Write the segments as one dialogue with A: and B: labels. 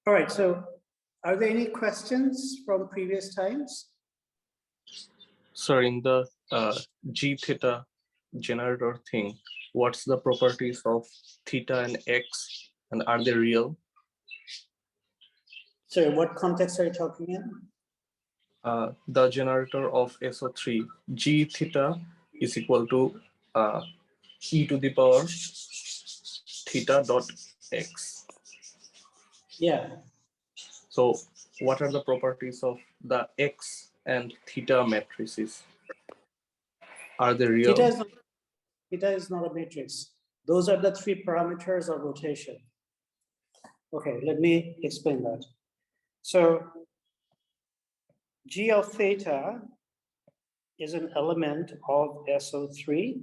A: All right, so are there any questions from previous times?
B: Sir, in the G theta generator thing, what's the properties of theta and x, and are they real?
A: So what context are you talking in?
B: The generator of SO3, G theta is equal to e to the power theta dot x.
A: Yeah.
B: So what are the properties of the x and theta matrices? Are they real?
A: Theta is not a matrix. Those are the three parameters of rotation. Okay, let me explain that. So G of theta is an element of SO3,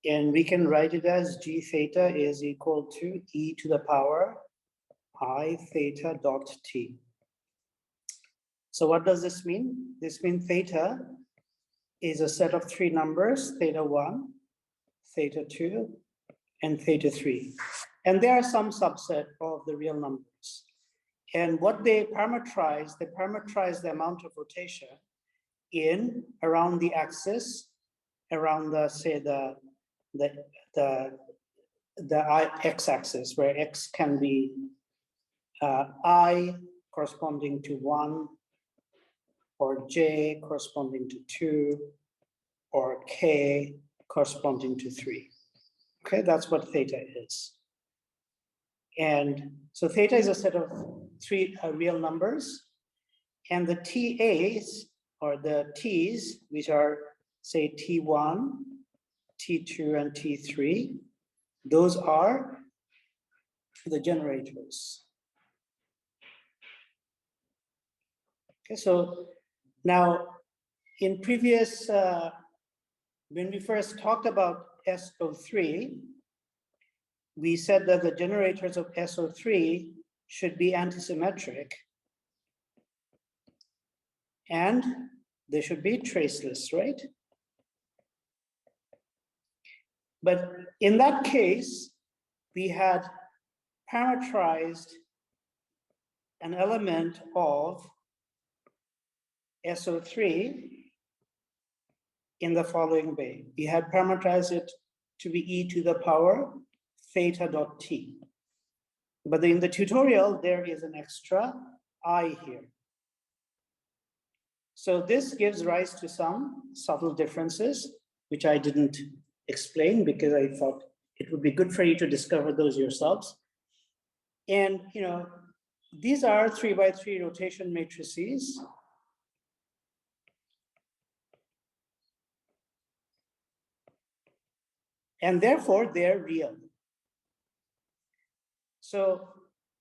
A: and we can write it as G theta is equal to e to the power I theta dot t. So what does this mean? This means theta is a set of three numbers, theta 1, theta 2, and theta 3. And there are some subset of the real numbers. And what they parameterize the amount of rotation in around the axis, around the, say, the x-axis, where x can be I corresponding to 1, or j corresponding to 2, or k corresponding to 3. Okay, that's what theta is. And so theta is a set of three real numbers, and the TAs, or the T's, which are, say, T1, T2, and T3, those are the generators. Okay, so now in previous, when we first talked about SO3, we said that the generators of SO3 should be antisymmetric and they should be traceless, right? But in that case, we had parameterized an element of SO3 in the following way. We had parameterized it to be e to the power theta dot t. But in the tutorial, there is an extra I here. So this gives rise to some subtle differences, which I didn't explain because I thought it would be good for you to discover those yourselves. And these are 3x3 rotation matrices. And therefore, they're real. So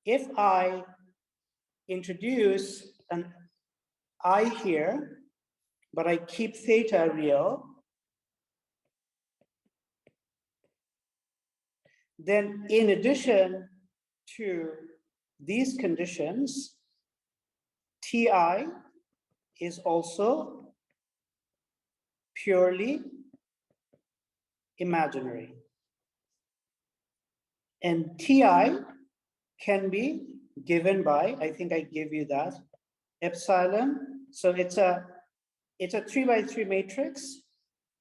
A: if I introduce an I here, but I keep theta real, then in addition to these conditions, Ti is also purely imaginary. And Ti can be given by, I think I gave you that, epsilon. So it's a 3x3 matrix.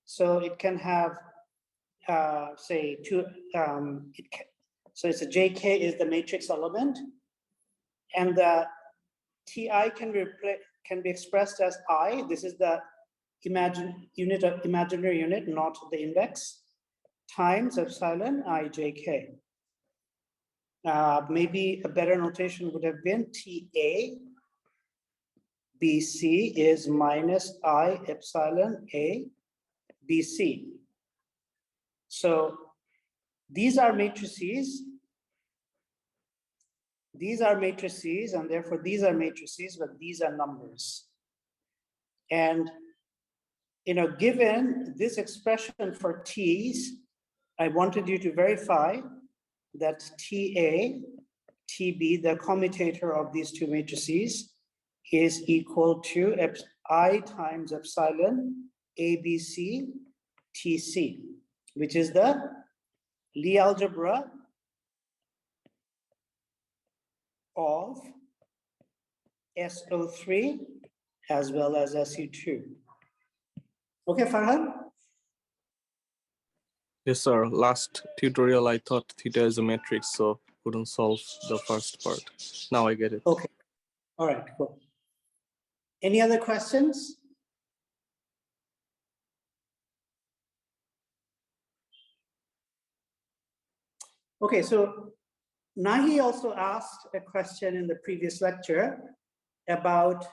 A: So it can have, say, two, so it's a JK is the matrix element. And the Ti can be expressed as I. This is the imaginary unit, not the index, times epsilon ijk. Maybe a better notation would have been TA BC is minus I epsilon A BC. So these are matrices. These are matrices, and therefore these are matrices, but these are numbers. And given this expression for T's, I wanted you to verify that TA, TB, the commutator of these two matrices, is equal to I times epsilon ABC TC, which is the Lie algebra of SO3 as well as SU2. Okay, Farhan?
B: Yes, sir. Last tutorial, I thought theta is a matrix, so couldn't solve the first part. Now I get it.
A: Okay, all right, cool. Any other questions? Okay, so Nahi also asked a question in the previous lecture about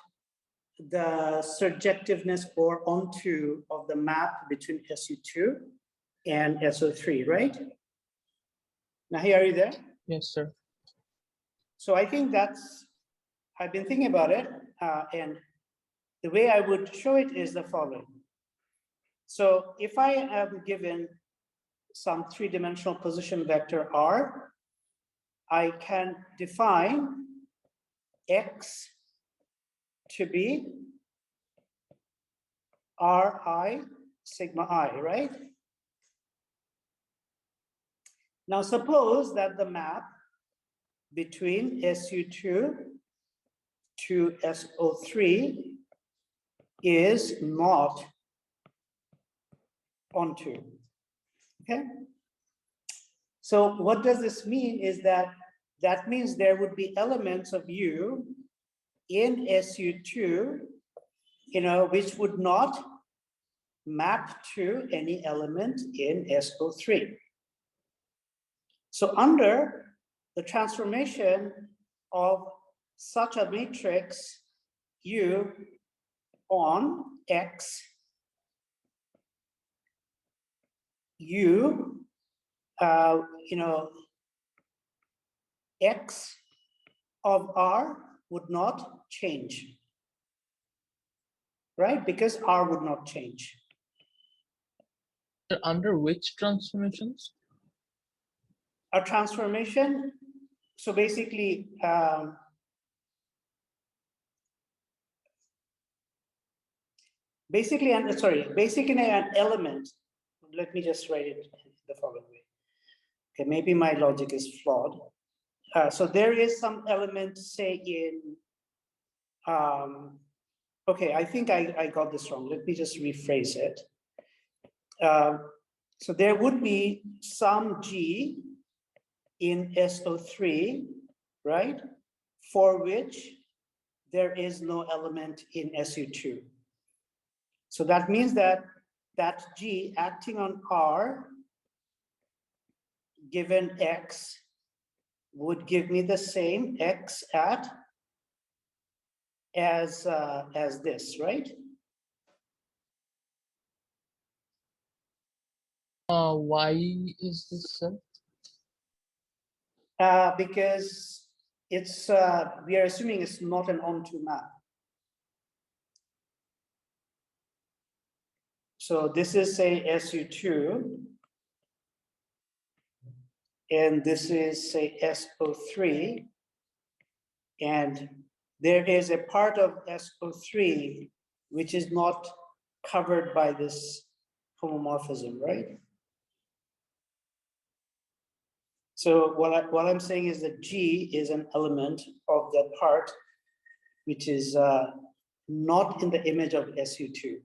A: the surjectiveness or onto of the map between SU2 and SO3, right? Nahi, are you there?
B: Yes, sir.
A: So I think I've been thinking about it, and the way I would show it is the following. So if I am given some three-dimensional position vector R, I can define X to be Ri sigma I, right? Now suppose that the map between SU2 to SO3 is not onto, okay? So what does this mean is that means there would be elements of U in SU2, which would not map to any element in SO3. So under the transformation of such a matrix U on X, U, X of R would not change, right? Because R would not change.
C: Under which transformations?
A: A transformation, so basically, basically an element, let me just write it the following way. Okay, maybe my logic is flawed. So there is some element, say in, okay, I think I got this wrong. Let me just rephrase it. So there would be some G in SO3, right? For which there is no element in SU2. So that means that G acting on R given X would give me the same X at as this, right?
C: Why is this, sir?
A: Because it's we are assuming it's not an onto map. So this is, say, SU2, and this is, say, SO3, and there is a part of SO3 which is not covered by this homomorphism, right? So what I'm saying is that G is an element of the part which is not in the image of SU2.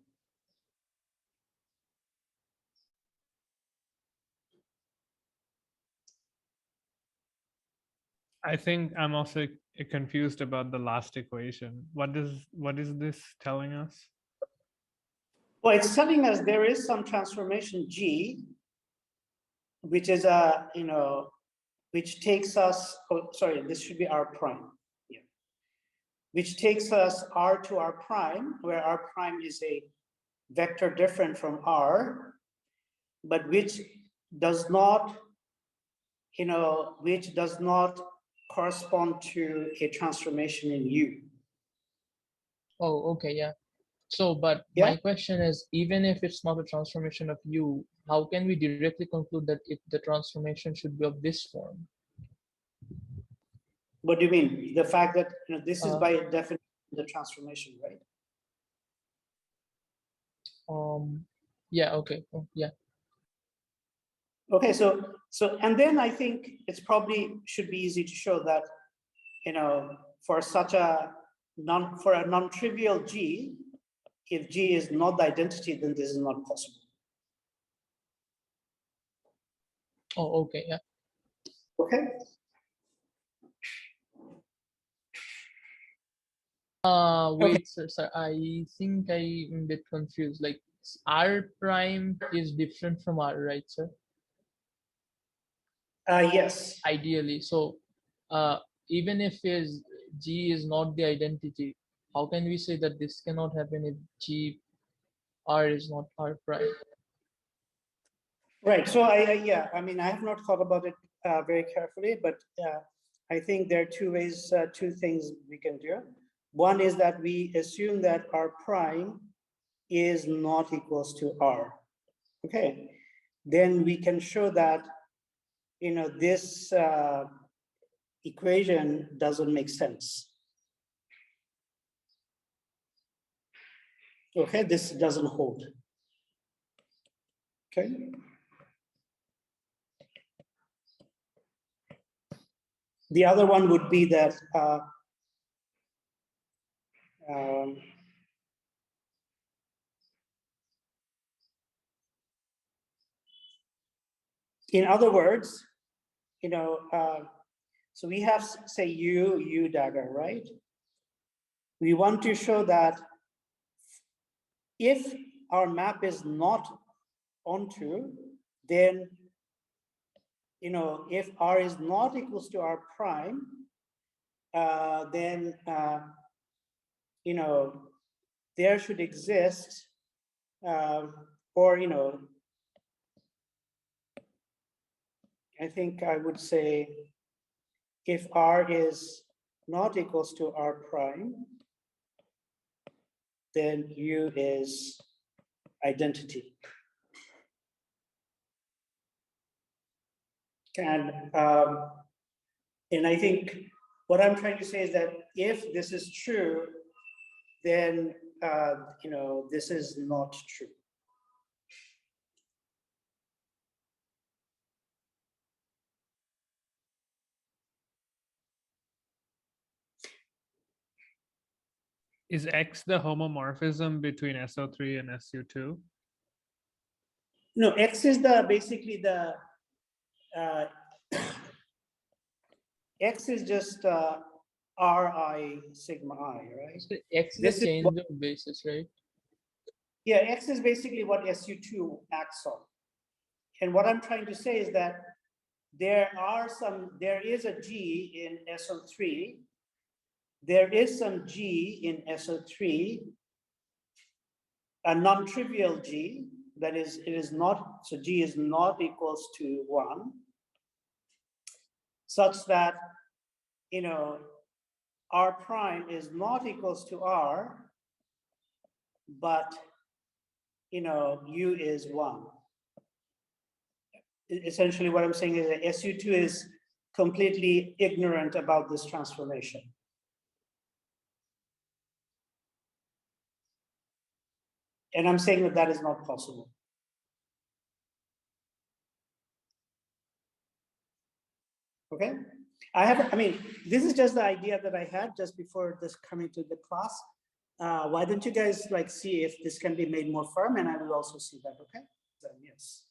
D: I think I'm also confused about the last equation. What is this telling us?
A: Well, it's telling us there is some transformation G, which is a, which takes us, oh, sorry, this should be R prime. Yeah. Which takes us R to R prime, where R prime is a vector different from R, but which does not, which does not correspond to a transformation in U.
C: Oh, okay, yeah. So, but
A: Yeah.
C: my question is, even if it's not a transformation of U, how can we directly conclude that the transformation should be of this form?
A: What do you mean? The fact that this is by definition the transformation, right?
C: Yeah, okay. Oh, yeah.
A: Okay, so and then I think it's probably should be easy to show that for such a non-trivial G, if G is not the identity, then this is not possible.
C: Oh, okay, yeah.
A: Okay.
C: Wait, sir, I think I'm a bit confused. Like R prime is different from R, right, sir?
A: Yes.
C: Ideally. So even if G is not the identity, how can we say that this cannot happen if R is not R prime?
A: Right. So yeah, I mean, I have not thought about it very carefully, but I think there are two ways, two things we can do. One is that we assume that R prime is not equals to R. Okay. Then we can show that, this equation doesn't make sense. Okay, this doesn't hold. Okay. The other one would be that in other words, so we have, say, U dagger, right? We want to show that if our map is not onto, then, if R is not equals to R prime, then, there should exist, or, I think I would say if R is not equals to R prime, then U is identity. And I think what I'm trying to say is that if this is true, then, this is not true.
D: Is X the homomorphism between SO3 and SU2?
A: No, X is basically the X is just Ri sigma I, right?
C: So X is
A: This
C: a
A: is
C: change of basis, right?
A: Yeah, X is basically what SU2 acts on. And what I'm trying to say is that there is a G in SO3. There is some G in SO3, a non-trivial G, that is, it is not, so G is not equals to 1, such that, R prime is not equals to R, but, U is 1. Essentially what I'm saying is that SU2 is completely ignorant about this transformation. And I'm saying that that is not possible. Okay, I mean, this is just the idea that I had just before this coming to the class. Why don't you guys see if this can be made more firm, and I will also see that, okay? Then yes.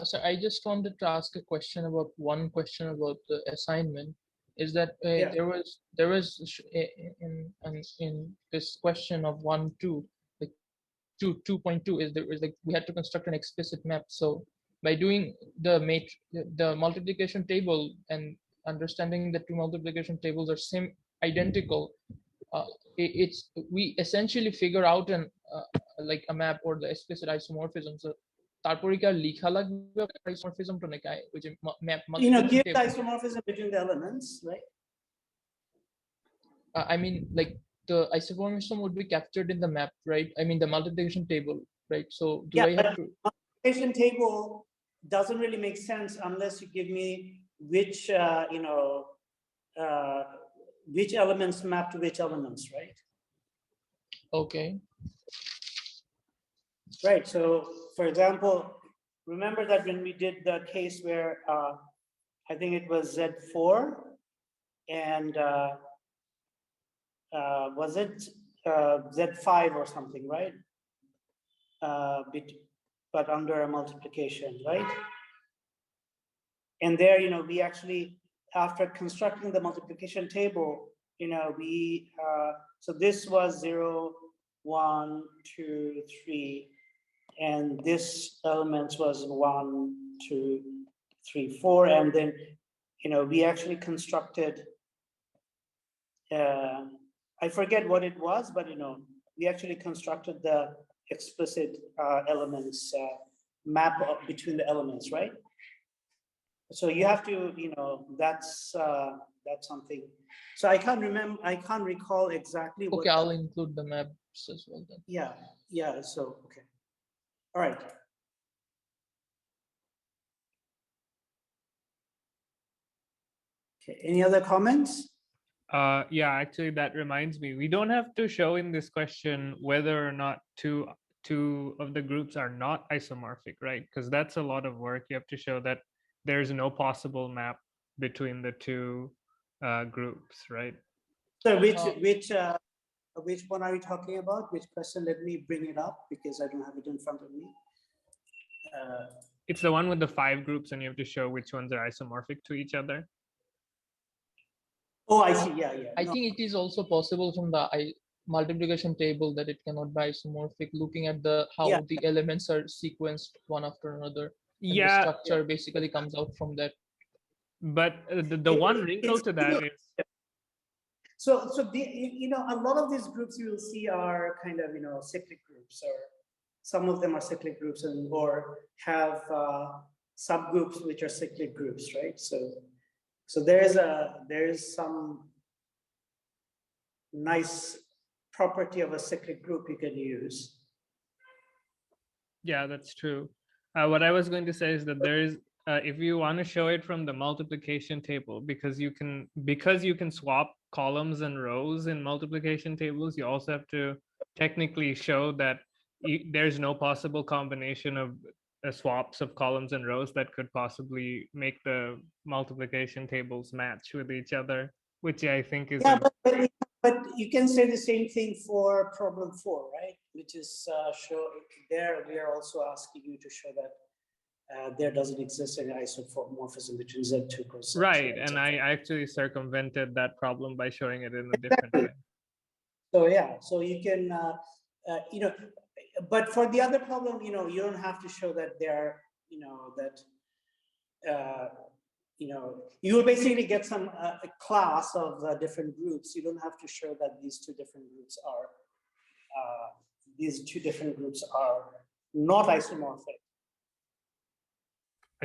C: So I just wanted to ask a question about the assignment. Is that
A: Yeah.
C: there was in this question of 1, 2, like 2.2 is there was we had to construct an explicit map. So by doing the multiplication table and understanding that two multiplication tables are identical, we essentially figure out like a map or the explicit isomorphism. So তারপরে কি আর লিখা লাগবে isomorphism to নাকি ওই যে map
A: Give the isomorphism between the elements, right?
C: I mean, like the isomorphism would be captured in the map, right? I mean, the multiplication table, right? So do I have to?
A: Multiplication table doesn't really make sense unless you give me which elements map to which elements, right?
C: Okay.
A: Right. So, for example, remember that when we did the case where I think it was Z4 and was it Z5 or something, right? But under a multiplication, right? And there, we actually, after constructing the multiplication table, so this was 0, 1, 2, 3, and this element was 1, 2, 3, 4, and then, we actually constructed, I forget what it was, but, we actually constructed the explicit elements map between the elements, right? So you have to, that's something. So I can't remember, I can't recall exactly what.
C: Okay, I'll include the maps as well then.
A: Yeah, so, okay. All right. Okay, any other comments?
D: Yeah, actually, that reminds me, we don't have to show in this question whether or not two of the groups are not isomorphic, right? Because that's a lot of work. You have to show that there's no possible map between the two groups, right?
A: So which one are you talking about? Which question? Let me bring it up because I don't have it in front of me.
D: It's the one with the 5 groups, and you have to show which ones are isomorphic to each other.
A: Oh, I see. Yeah.
C: I think it is also possible from the multiplication table that it cannot be isomorphic, looking at how the elements are sequenced one after another. And the structure basically comes out from that.
D: But the one wrinkle to that is.
A: So a lot of these groups you will see are kind of, cyclic groups, or some of them are cyclic groups, or have subgroups which are cyclic groups, right? So there is some nice property of a cyclic group you can use.
D: Yeah, that's true. What I was going to say is that there is, if you want to show it from the multiplication table, because you can swap columns and rows in multiplication tables, you also have to technically show that there's no possible combination of swaps of columns and rows that could possibly make the multiplication tables match with each other, which I think is.
A: Yeah, but you can say the same thing for problem 4, right? Which is there we are also asking you to show that there doesn't exist any isomorphism between Z2 cross Z2.
D: Right, and I actually circumvented that problem by showing it in a different way.
A: So yeah, so you can, but for the other problem, you don't have to show that they're, you will basically get some a class of different groups. You don't have to show that these two different groups are not isomorphic.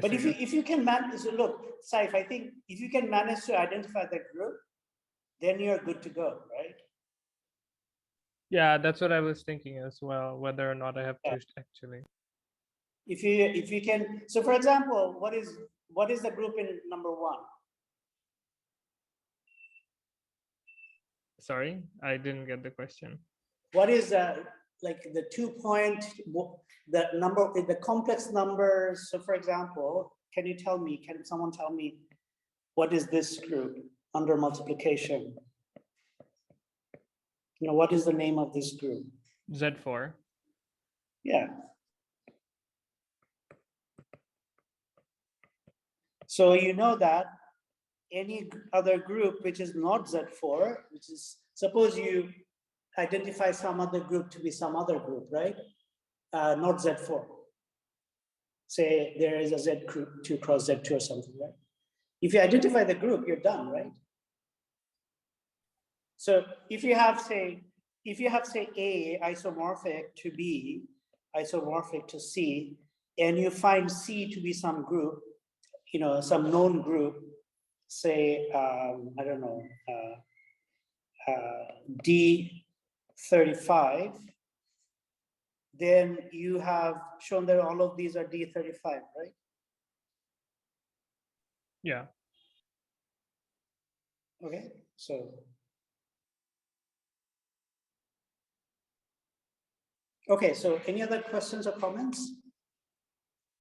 A: But if you can manage, so look, Saif, I think if you can manage to identify the group, then you're good to go, right?
D: Yeah, that's what I was thinking as well, whether or not I have to actually.
A: If you can, so for example, what is the group in number 1?
D: Sorry, I didn't get the question.
A: What is like the 2 point, the number, the complex numbers? So for example, can someone tell me what is this group under multiplication? What is the name of this group?
D: Z4.
A: Yeah. So you know that any other group which is not Z4, which is, suppose you identify some other group to be some other group, right? Not Z4. Say there is a Z2 cross Z2 or something, right? If you identify the group, you're done, right? So if you have say A isomorphic to B, isomorphic to C, and you find C to be some group, some known group, say, I don't know, D35, then you have shown that all of these are D35, right?
D: Yeah.
A: Okay, so. Okay, so any other questions or comments?